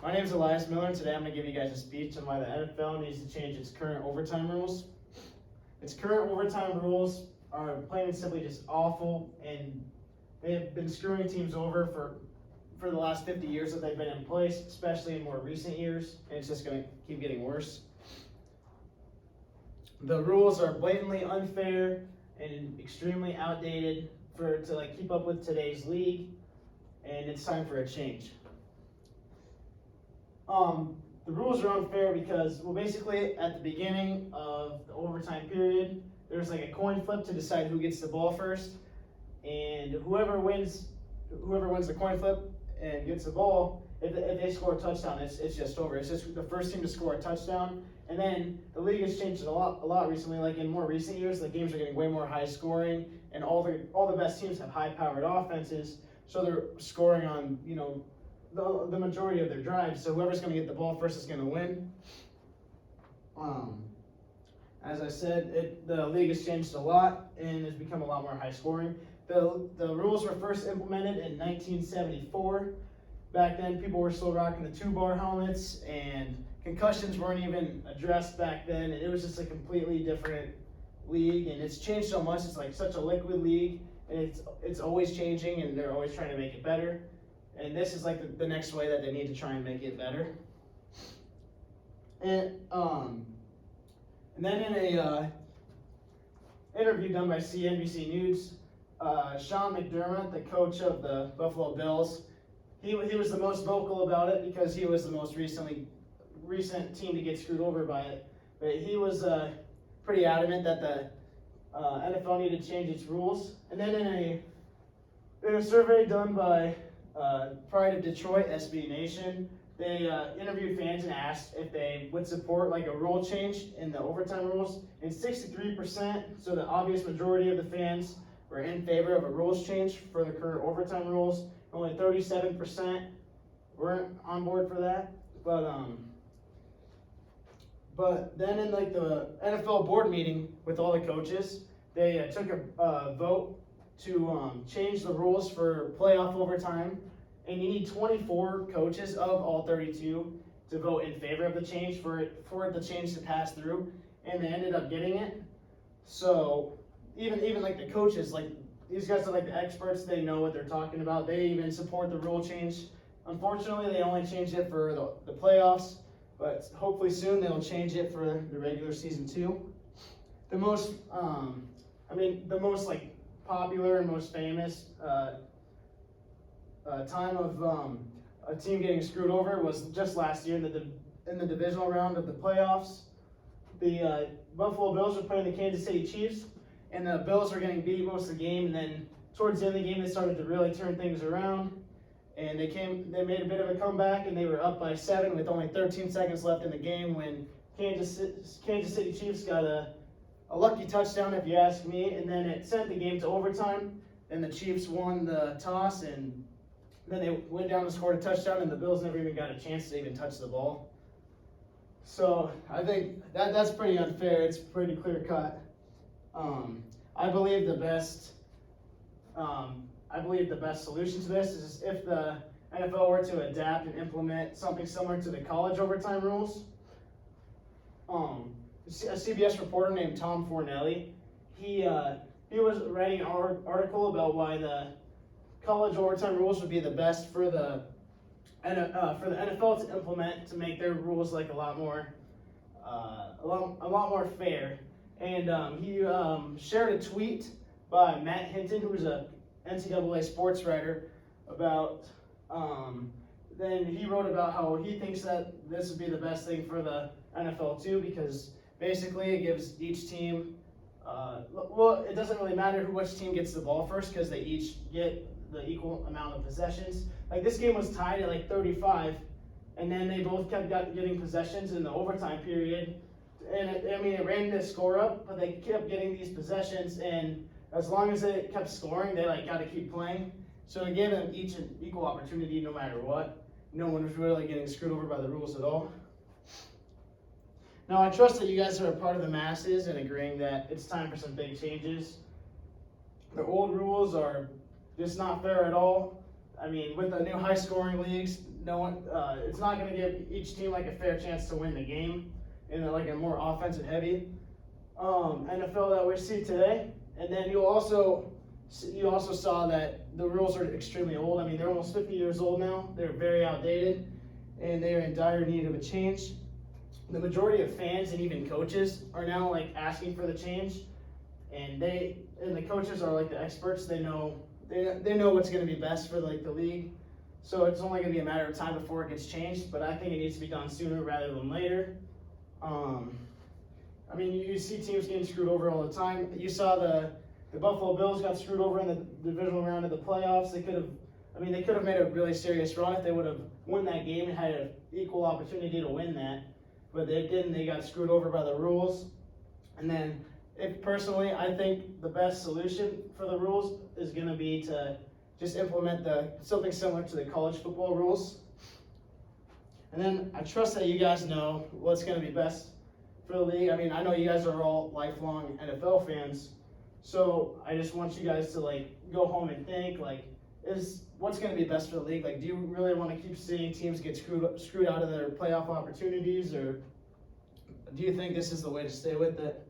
My name is Elias and today I'm going to give you guys a speech on why the NFL needs to change its current overtime rules. Its current overtime rules are plain and simply just awful, and they have been screwing teams over for the last 50 years that they've been in place, especially in more recent years, and it's just going to keep getting worse. The rules are blatantly unfair and extremely outdated to keep up with today's league, and it's time for a change. The rules are unfair because, basically at the beginning of the overtime period, there's like a coin flip to decide who gets the ball first, and whoever wins the coin flip and gets the ball, if they score a touchdown, it's just over. It's just the first team to score a touchdown. And then the league has changed a lot recently. Like in more recent years, the games are getting way more high scoring, and all the best teams have high powered offenses, so they're scoring on the majority of their drives. So whoever's going to get the ball first is going to win. As I said, the league has changed a lot and has become a lot more high scoring. The rules were first implemented in 1974. Back then, people were still rocking the 2-bar helmets, and concussions weren't even addressed back then. And it was just a completely different league, and it's changed so much. It's like such a liquid league, and it's always changing, and they're always trying to make it better. And this is like the next way that they need to try and make it better. And then in a interview done by CNBC News, Sean McDermott, the coach of the Buffalo Bills, he was the most vocal about it because he was the most recent team to get screwed over by it. But he was pretty adamant that the NFL needed to change its rules. And then in a survey done by Pride of Detroit, SB Nation, they interviewed fans and asked if they would support like a rule change in the overtime rules, and 63%, so the obvious majority of the fans, were in favor of a rules change for the current overtime rules. Only 37% weren't on board for that. But then in like the NFL board meeting with all the coaches, they took a vote to change the rules for playoff overtime, and you need 24 coaches of all 32 to vote in favor of the change for the change to pass through, and they ended up getting it. So even like the coaches, like these guys are like the experts, they know what they're talking about. They even support the rule change. Unfortunately, they only changed it for the playoffs, but hopefully soon they'll change it for the regular season too. The most like popular and most famous time of a team getting screwed over was just last year in the divisional round of the playoffs. The Buffalo Bills were playing the Kansas City Chiefs, and the Bills were getting beat most of the game. And then towards the end of the game, they started to really turn things around, and they made a bit of a comeback, and they were up by 7 with only 13 seconds left in the game when Kansas City Chiefs got a lucky touchdown, if you ask me, and then it sent the game to overtime, and the Chiefs won the toss, and then they went down and scored a touchdown, and the Bills never even got a chance to even touch the ball. So I think that's pretty unfair. It's pretty clear cut. I believe the best solution to this is if the NFL were to adapt and implement something similar to the college overtime rules. A CBS reporter named Tom Fornelli, he was writing an article about why the college overtime rules would be the best for the NFL to implement to make their rules like a lot more fair. And he shared a tweet by Matt Hinton, who is a NCAA sports writer, about. Then he wrote about how he thinks that this would be the best thing for the NFL too, because basically it gives each team. It doesn't really matter which team gets the ball first because they each get the equal amount of possessions. Like this game was tied at like 35, and then they both kept getting possessions in the overtime period. And it ran the score up, but they kept getting these possessions, and as long as it kept scoring, they got to keep playing. So it gave them each an equal opportunity no matter what. No one was really getting screwed over by the rules at all. Now I trust that you guys are a part of the masses and agreeing that it's time for some big changes. The old rules are just not fair at all. I mean, with the new high-scoring leagues, no one, it's not going to give each team like a fair chance to win the game in like a more offensive heavy NFL that we see today. And then you also saw that the rules are extremely old. I mean, they're almost 50 years old now. They're very outdated, and they are in dire need of a change. The majority of fans and even coaches are now like asking for the change, and the coaches are like the experts. They know what's going to be best for like the league. So it's only going to be a matter of time before it gets changed. But I think it needs to be done sooner rather than later. I mean, you see teams getting screwed over all the time. You saw the Buffalo Bills got screwed over in the divisional round of the playoffs. They could have made a really serious run if they would have won that game and had an equal opportunity to win that. But they didn't. They got screwed over by the rules. And then, personally, I think the best solution for the rules is going to be to just implement something similar to the college football rules. And then I trust that you guys know what's going to be best for the league. I mean, I know you guys are all lifelong NFL fans, so I just want you guys to like go home and think what's going to be best for the league? Like, do you really want to keep seeing teams get screwed out of their playoff opportunities, or do you think this is the way to stay with it?